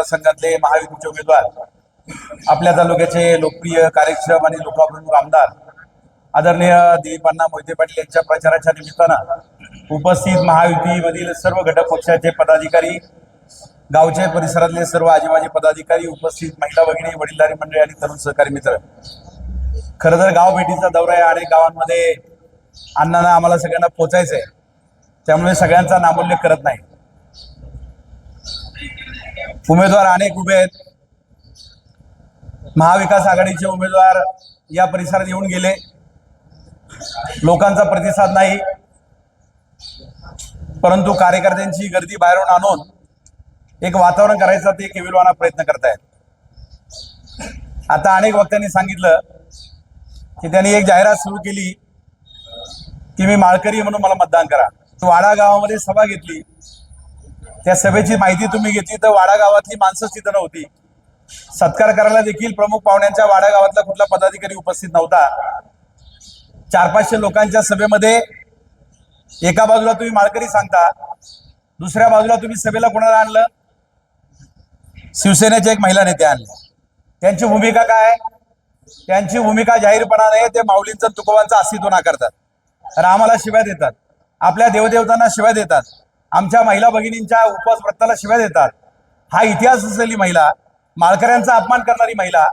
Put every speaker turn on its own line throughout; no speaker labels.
मतदारसंघातले महायुतीचे उमेदवार, आपल्या तालुक्याचे लोकप्रिय कार्यक्षम आणि लोकाभिमुख आमदार आदरणीय दिलीपांना मोहिते पाटील यांच्या प्रचाराच्या निमित्तानं उपस्थित महायुतीमधील सर्व घटक पक्षाचे पदाधिकारी, गावचे परिसरातले सर्व आजीबाजी पदाधिकारी, उपस्थित महिला भगिनी, वडीलधारी मंडळी आणि तरुण सहकारी मित्र, खरं तर गाव भेटीचा दौरा आहे. अनेक गावांमध्ये अण्णांना आम्हाला सगळ्यांना पोचायचंय, त्यामुळे सगळ्यांचा नामोल्लेख करत नाही. उमेदवार अनेक उभे आहेत. महाविकास आघाडीचे उमेदवार या परिसरात येऊन गेले, लोकांचा प्रतिसाद नाही, परंतु कार्यकर्त्यांची गर्दी बाहेरून आणून एक वातावरण करायचा ते केविलवाना प्रयत्न करतायत. आता अनेक वक्त्यांनी सांगितलं की त्यांनी एक जाहिरात सुरू केली की मी माळकरी म्हणून मला मतदान करा. वाडा गावामध्ये सभा घेतली, त्या सभेची माहिती तुम्ही घेतली तर वाडा गावातली माणसं तिथं नव्हती. सत्कार करायला देखील प्रमुख पाहुण्यांच्या वाडा गावातला कुठला पदाधिकारी उपस्थित नव्हता. 400-500 लोकांच्या सभेमध्ये एका बाजूला तुम्ही माळकरी सांगता, दुसऱ्या बाजूला तुम्ही सभेला कोणाला आणलं? शिवसेनेचे एक महिला नेते आणले. त्यांची भूमिका काय? त्यांची भूमिका जाहीरपणाने ते माऊलींचं तुकोबांचं अस्तित्व नाकारतात, तर आम्हाला शिव्या देतात, आपल्या देवदेवतांना शिव्या देतात, आमच्या महिला भगिनींच्या उपवास व्रताला शिव्या देतात. हा इतिहास असलेली महिला, माळकऱ्यांचा अपमान करणारी महिला,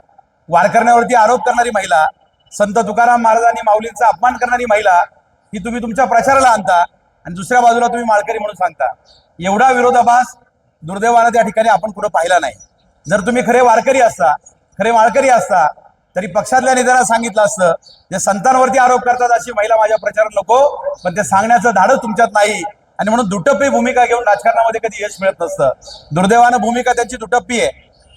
वारकऱ्यांवरती आरोप करणारी महिला, संत तुकाराम महाराजांनी माऊलींचा अपमान करणारी महिला ही तुम्ही तुमच्या प्रचाराला आणता आणि दुसऱ्या बाजूला तुम्ही माळकरी म्हणून सांगता. एवढा विरोधाभास दुर्दैवानं त्या ठिकाणी आपण कुठं पाहिला नाही. जर तुम्ही खरे वारकरी असता, खरे माळकरी असता, तरी पक्षातल्या नेत्यांना सांगितलं असतं जे संतांवरती आरोप करतात अशी महिला माझ्या प्रचारात नको, पण ते सांगण्याचं धाडस तुमच्यात नाही आणि म्हणून दुटप्पी भूमिका घेऊन राजकारणामध्ये कधी यश मिळत नसतं. दुर्दैवानं भूमिका त्यांची दुटप्पी आहे.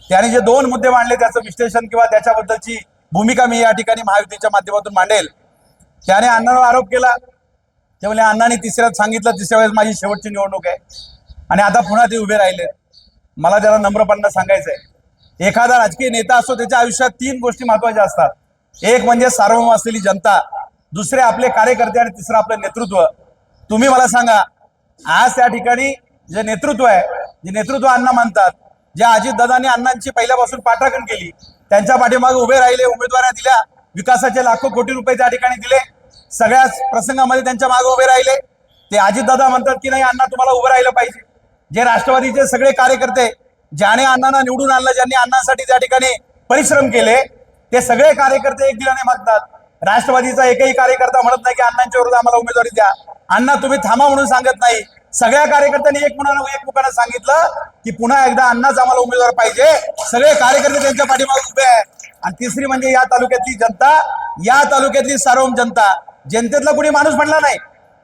त्याने जे 2 मुद्दे मांडले त्याचं विश्लेषण किंवा त्याच्याबद्दलची भूमिका मी या ठिकाणी महायुतीच्या माध्यमातून मांडेल. त्याने अण्णांवर आरोप केला, ते म्हणजे अण्णांनी तिसऱ्यात सांगितलं तिसऱ्या वेळेस माझी शेवटची निवडणूक आहे आणि आता पुन्हा ते उभे राहिले. मला त्याला नम्रपणे सांगायचंय, एखादा राजकीय नेता असतो त्याच्या आयुष्यात 3 गोष्टी महत्वाच्या असतात. एक म्हणजे सार्वभौम असलेली जनता, दुसरे आपले कार्यकर्ते आणि तिसरं आपलं नेतृत्व. तुम्ही मला सांगा, आज त्या ठिकाणी जे नेतृत्व आहे, जे नेतृत्व अण्णा मानतात, ज्या अजितदादांनी अण्णांची पहिल्यापासून पाठराखण केली, त्यांच्या पाठीमागे उभे राहिले, उमेदवाऱ्या दिल्या, विकासाचे लाखो कोटी रुपये त्या ठिकाणी दिले, सगळ्याच प्रसंगामध्ये त्यांच्या मागे उभे राहिले. ते अजितदादा म्हणतात की नाही अण्णा तुम्हाला उभं राहिलं पाहिजे. जे राष्ट्रवादीचे सगळे कार्यकर्ते, ज्याने अण्णांना निवडून आणलं, ज्यांनी अण्णांसाठी त्या ठिकाणी परिश्रम केले, ते सगळे कार्यकर्ते एक दिलाने मागतात. राष्ट्रवादीचा एकही कार्यकर्ता म्हणत नाही की अण्णांच्या विरोधात आम्हाला उमेदवारी द्या, अण्णा तुम्ही थांबा म्हणून सांगत नाही. सगळ्या कार्यकर्त्यांनी एकमुखानं सांगितलं की पुन्हा एकदा अण्णाच आम्हाला उमेदवार पाहिजे. सगळे कार्यकर्ते त्यांच्या पाठीमागे उभे आहेत. आणि तिसरी म्हणजे या तालुक्यातली जनता, या तालुक्यातली सार्वभौम जनता, जनतेतला कुणी माणूस म्हणला नाही.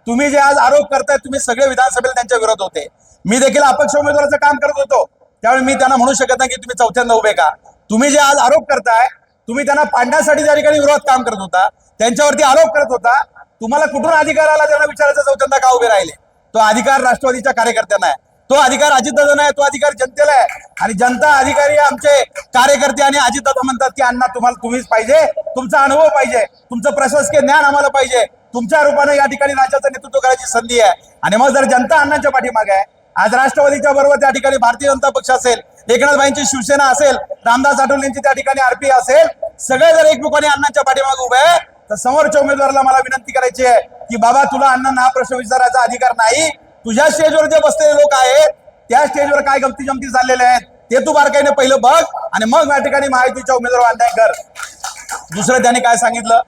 तुम्ही जे आज आरोप करताय, तुम्ही सगळे विधानसभेला त्यांच्या विरोध होते. मी देखील अपक्ष उमेदवाराचं काम करत होतो, त्यावेळी मी त्यांना म्हणू शकत नाही की तुम्ही चौथ्यांदा उभे का. तुम्ही जे आज आरोप करताय, तुम्ही त्यांना पाडण्यासाठी त्या ठिकाणी विरोध काम करत होता, त्यांच्यावरती आरोप करत होता. तुम्हाला कुठून अधिकार आला त्यांना विचारायचं चौथ्यांदा का उभे राहिले? तो अधिकार राष्ट्रवादीच्या कार्यकर्त्यांना आहे, तो अधिकार अजितदादांना आहे, तो अधिकार जनतेला आहे. आणि जनता अधिकारी आमचे कार्यकर्ते आणि अजितदादा म्हणतात की अण्णा तुम्हीच पाहिजे, तुमचा अनुभव पाहिजे, तुमचं प्रशासकीय ज्ञान आम्हाला पाहिजे, तुमच्या रूपाने या ठिकाणी राज्याचं नेतृत्व करायची संधी आहे. आणि मग जर जनता अण्णांच्या पाठीमागे आहे, आज राष्ट्रवादीच्या बरोबर त्या ठिकाणी भारतीय जनता पक्ष असेल, एकनाथभाईंची शिवसेना असेल, रामदास आठवलेंची त्या ठिकाणी आरपी असेल, सगळे जर एकमुखाने अण्णांच्या पाठीमागे उभे आहे, तर समोरच्या उमेदवाराला मला विनंती करायची आहे की बाबा तुला अण्णांना हा प्रश्न विचारायचा अधिकार नाही. तुझ्या स्टेजवर जे बसलेले लोक आहेत, त्या स्टेजवर काय गमती जमती चाललेले आहेत ते तू बारकाईने पहिलं बघ आणि मग या ठिकाणी महायुतीच्या उमेदवार अन्याय कर. दुसरं त्याने काय सांगितलं,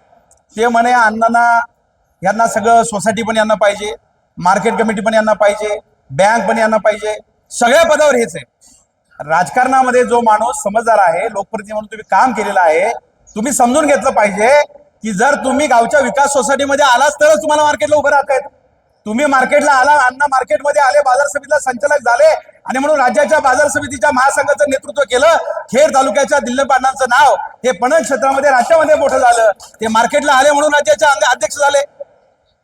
ते म्हणे अण्णांना यांना सगळं सोसायटी पण यांना पाहिजे, मार्केट कमिटी पण यांना पाहिजे, बँक पण यांना पाहिजे, सगळ्या पदावर हेच आहे. राजकारणामध्ये जो माणूस समजदार आहे, लोकप्रतिनिधी म्हणून तुम्ही काम केलेलं आहे, तुम्ही समजून घेतलं पाहिजे की जर तुम्ही गावच्या विकास सोसायटीमध्ये आलाच तरच तुम्हाला मार्केटला उभं राहत आहेत. तुम्ही मार्केटला आला, अण्णा मार्केटमध्ये आले, बाजार समितीला संचालक झाले आणि म्हणून राज्याच्या बाजार समितीच्या महासंघाचं नेतृत्व केलं. खेड तालुक्याच्या दिलीप अण्णांचं नाव हे पणन क्षेत्रामध्ये राज्यामध्ये मोठं झालं. ते मार्केटला आले म्हणून राज्याचे अध्यक्ष झाले.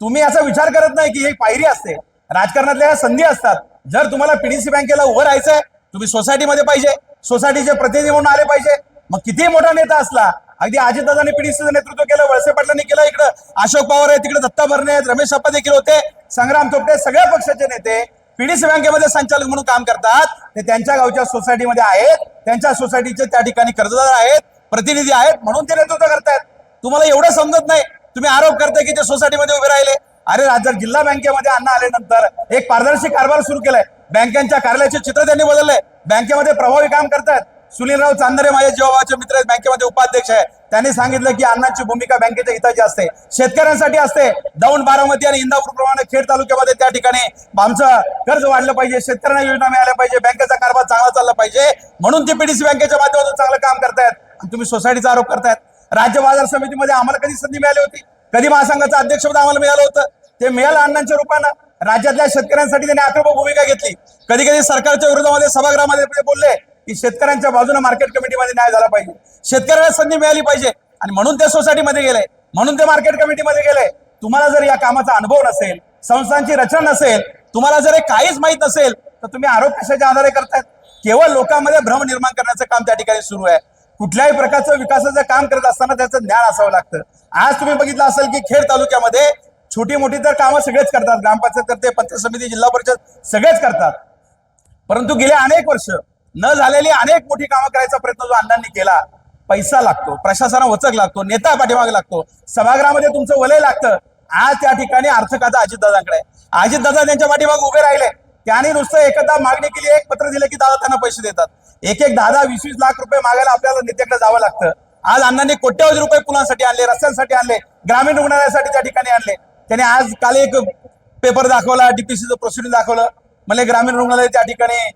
तुम्ही याचा विचार करत नाही की ही पायरी असते, राजकारणातल्या संधी असतात. जर तुम्हाला पीडीसी बँकेला उभं राहायचंय, तुम्ही सोसायटीमध्ये पाहिजे, सोसायटीचे प्रतिनिधी म्हणून आले पाहिजे. मग किती मोठा नेता असला, अगदी अजितदादांनी पीडीसीचं नेतृत्व केलं, वळसे पाटलांनी केलं, इकडे अशोक पवार आहे, तिकडे दत्ता भरणे आहेत, रमेश अप्पा देखील होते, संग्राम थोपटे, सगळ्या पक्षाचे नेते पीडीसी बँकेमध्ये संचालक म्हणून काम करतात, ते त्यांच्या गावच्या सोसायटीमध्ये आहेत, त्यांच्या सोसायटीचे त्या ठिकाणी कर्जदार आहेत, प्रतिनिधी आहेत, म्हणून ते नेतृत्व करतायत. तुम्हाला एवढं समजत नाही. तुम्ही आरोप करताय की ते सोसायटीमध्ये उभे राहिले. अरे जर जिल्हा बँकेमध्ये अण्णा आल्यानंतर एक पारदर्शी कारभार सुरू केलाय, बँकांच्या कार्यालयाचे चित्र त्यांनी बदललंय, बँकेमध्ये प्रभावी काम करतात. सुनीलराव चांदरे माझे जीवाचे मित्र आहेत, बँकेमध्ये उपाध्यक्ष आहे, त्यांनी सांगितलं की अण्णांची भूमिका बँकेच्या हिताची असते, शेतकऱ्यांसाठी असते. दौंड, बारामती आणि इंदापूर प्रमाणे खेड तालुक्यामध्ये त्या ठिकाणी आमचं कर्ज वाढलं पाहिजे, शेतकऱ्यांना योजना मिळाल्या पाहिजे, बँकेचा कारभार चांगला चालला पाहिजे, म्हणून ती पीडीसी बँकेच्या माध्यमातून चांगलं काम करतायत. तुम्ही सोसायटीचा आरोप करतायत. राज्य बाजार समितीमध्ये आम्हाला कधी संधी मिळाली होती? कधी महासंघाचं अध्यक्षपद आम्हाला मिळालं होतं? ते मिळालं अण्णांच्या रूपानं. राज्यातल्या शेतकऱ्यांसाठी त्यांनी आक्रमक भूमिका घेतली. कधी कधी सरकारच्या विरोधामध्ये सभागृहामध्ये बोलले की शेतकऱ्यांच्या बाजूने मार्केट कमिटीमध्ये न्याय झाला पाहिजे, शेतकऱ्यांना संधी मिळाली पाहिजे, आणि म्हणून ते सोसायटीमध्ये गेले, म्हणून ते मार्केट कमिटीमध्ये गेले. तुम्हाला जर या कामाचा अनुभव नसेल, संस्थांची रचना नसेल, तुम्हाला जर काहीच माहित नसेल, तर तुम्ही आरोप कशाच्या आधारे करतायत? केवळ लोकांमध्ये भ्रम निर्माण करण्याचं काम त्या ठिकाणी सुरू आहे. कुठल्याही प्रकारचं विकासाचं काम करत असताना त्याचं ज्ञान असावं लागतं. आज तुम्ही बघितलं असेल की खेड तालुक्यामध्ये छोटी मोठी तर कामं सगळेच करतात, ग्रामपंचायत करते, पंचायत समिती, जिल्हा परिषद सगळेच करतात, परंतु गेले अनेक वर्ष न झालेली अनेक मोठी कामं करायचा प्रयत्न जो अण्णांनी केला, पैसा लागतो, प्रशासना वचक लागतो, नेता पाठीमागे लागतो, सभागृहामध्ये तुमचं वलय लागतं. आज त्या ठिकाणी अर्थ खातं अजितदादांकडे, अजितदादा त्यांच्या पाठीमागे उभे राहिले. त्यांनी नुसतं एकदा मागणी केली, एक पत्र दिलं की दादा त्यांना पैसे देतात. एक 10-20 लाख रुपये मागायला आपल्याला नेत्याकडे जावं लागतं. आज अण्णांनी कोट्यवधी रुपये पुलांसाठी आणले, रस्त्यांसाठी आणले, ग्रामीण रुग्णालयासाठी त्या ठिकाणी आणले. त्याने आज काल एक पेपर दाखवला, डीपीसीचं प्रोसिडिंग दाखवलं, म्हणजे ग्रामीण रुग्णालय त्या ठिकाणी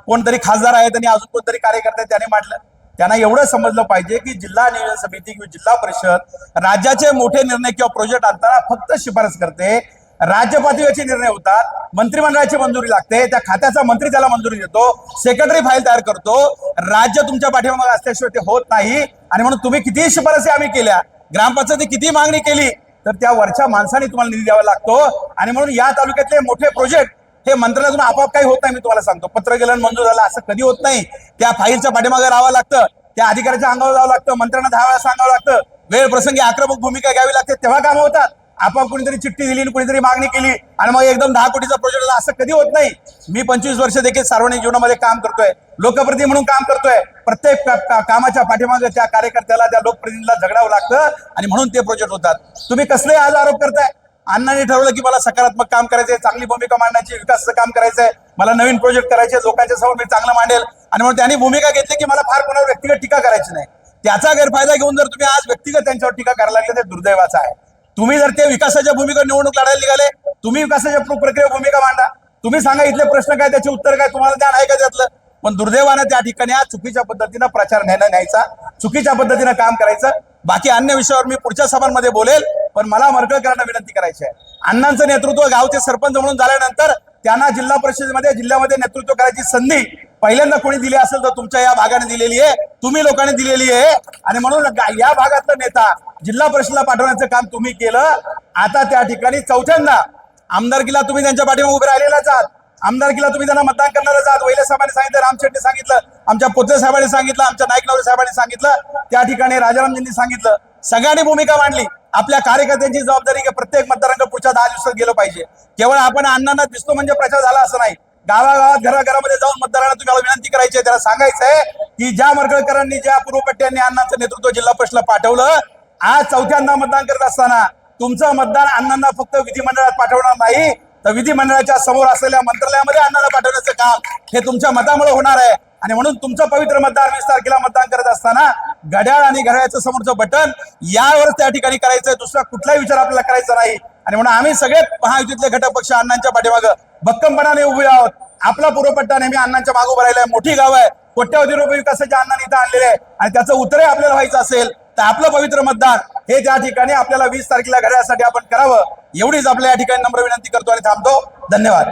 कोणतरी खासदार आहे, त्यांनी अजून कोणतरी कार्यकर्ते त्याने म्हटलं. त्यांना एवढं समजलं पाहिजे की जिल्हा नियोजन समिती किंवा जिल्हा परिषद राज्याचे मोठे निर्णय किंवा प्रोजेक्ट आणताना फक्त शिफारस करते, राज्य पातळीवरचे निर्णय होतात, मंत्रिमंडळाची मंजुरी लागते, त्या खात्याचा मंत्री त्याला मंजुरी देतो, सेक्रेटरी फाईल तयार करतो, राज्य तुमच्या पाठीमागे असल्याशिवाय ते होत नाही. आणि म्हणून तुम्ही कितीही शिफारसी आम्ही केल्या, ग्रामपंचायती किती मागणी केली, तर त्या वरच्या माणसाने तुम्हाला निधी द्यावा लागतो. आणि म्हणून या तालुक्यातले मोठे प्रोजेक्ट हे मंत्र्यातून आपोआप काही होत नाही. मी तुम्हाला सांगतो, पत्र गेलं मंजूर झालं असं कधी होत नाही. त्या फाईलच्या पाठीमागे राहावं लागतं, त्या अधिकाऱ्याच्या अंगावर जावं लागतं, मंत्र्यांना 10 वेळा सांगावं लागतं, वेळ प्रसंगी आक्रमक भूमिका घ्यावी लागते, तेव्हा कामं होतात. आपोआप कुणीतरी चिठ्ठी दिली, कुणीतरी मागणी केली आणि मग एकदम 10 कोटीचा प्रोजेक्ट झाला, असं कधी होत नाही. मी 25 वर्ष देखील सार्वजनिक जीवनामध्ये काम करतोय, लोकप्रतिनिधी म्हणून काम करतोय. प्रत्येक कामाच्या पाठीमागे त्या कार्यकर्त्याला, त्या लोकप्रतिनिधीला झगडावं लागतं आणि म्हणून ते प्रोजेक्ट होतात. तुम्ही कसले आज आरोप करताय? अण्णांनी ठरवलं की मला सकारात्मक काम करायचंय, चांगली भूमिका मांडण्याची, विकासाचं काम करायचंय, मला नवीन प्रोजेक्ट करायचे, लोकांच्या समोर मी चांगलं मांडेल, आणि म्हणून त्यांनी भूमिका घेतली की मला फार कोणावर व्यक्तिगत टीका करायची नाही. त्याचा गैरफायदा घेऊन जर तुम्ही आज व्यक्तिगत त्यांच्यावर टीका करायला लागले, ते दुर्दैवाचं आहे. तुम्ही जर ते विकासाच्या भूमिका निवडणूक लढायला निघाले, तुम्ही विकासाच्या प्रक्रियेवर भूमिका मांडा, तुम्ही सांगा इथले प्रश्न काय, त्याचे उत्तर काय, तुम्हाला ज्ञान आहे का त्यातलं? पण दुर्दैवानं त्या ठिकाणी आज चुकीच्या पद्धतीनं प्रचार न्यायचा, चुकीच्या पद्धतीनं काम करायचं. बाकी अन्य विषयावर मी पुढच्या सभांमध्ये बोलेल, पण मला मरकळकरांना विनंती करायची आहे, अण्णांचं नेतृत्व गावचे सरपंच म्हणून झाल्यानंतर त्यांना जिल्हा परिषदेमध्ये, जिल्ह्यामध्ये नेतृत्व करायची संधी पहिल्यांदा कोणी दिली असेल तर तुमच्या या भागाने दिलेली आहे, तुम्ही लोकांनी दिलेली आहे. आणि म्हणून या भागातला नेता जिल्हा परिषदेला पाठवण्याचं काम तुम्ही केलं. आता त्या ठिकाणी चौथ्यांदा आमदारकीला तुम्ही त्यांच्या पाठीमागे उभे राहिलेलाच आहात, आमदारकीला तुम्ही त्यांना मतदान करणारच आहात. वैले साहेबांनी सांगितलं, राम शेट्टी सांगितलं, आमच्या पोते साहेबांनी सांगितलं, आमच्या नाईक नवरे साहेबांनी सांगितलं, त्या ठिकाणी राजारामजींनी सांगितलं. सगळ्यांनी भूमिका मांडली. आपल्या कार्यकर्त्यांची जबाबदारी की प्रत्येक मतदारांकडे पुढच्या 10 दिवसात गेलं पाहिजे. केवळ आपण अण्णांना दिसतो म्हणजे प्रचार झाला असं नाही. गावागावात, घराघरामध्ये जाऊन मतदारांना तुम्हाला विनंती करायची आहे, त्याला सांगायचंय की ज्या मरकळकरांनी, ज्या पूर्वपट्ट्यांनी अण्णांचं नेतृत्व जिल्हा परिषदेला पाठवलं, आज चौथ्यांदा मतदान करत असताना तुमचं मतदान अण्णांना फक्त विधिमंडळात पाठवणार नाही, तर विधिमंडळाच्या समोर असलेल्या मंत्रालयामध्ये अण्णांना पाठवण्याचं काम हे तुमच्या मतामुळे होणार आहे. आणि म्हणून तुमचं पवित्र मतदार 20 तारखेला मतदान करत असताना घड्याळ आणि घड्याळाचं समोरचं बटन यावर त्या ठिकाणी करायचंय, दुसरा कुठलाही विचार आपल्याला करायचा नाही. आणि म्हणून आम्ही सगळे महायुतीतले घटक पक्ष अण्णांच्या पाठीमागं भक्कमपणाने उभे आहोत. आपला पूर्वपट्टा नेहमी अण्णांच्या मागं उभं राहिलाय. मोठी गाव आहे, कोट्यवधी रुपये विकासाच्या अण्णांनी इथं आणलेले आहे, आणि त्याचं उत्तरही आपल्याला व्हायचं असेल तर आपलं पवित्र मतदान हे त्या ठिकाणी आपल्याला 20 तारखेला घड्याळासाठी आपण करावं, एवढीच आपल्या या ठिकाणी नम्र विनंती करतो आणि थांबतो. धन्यवाद.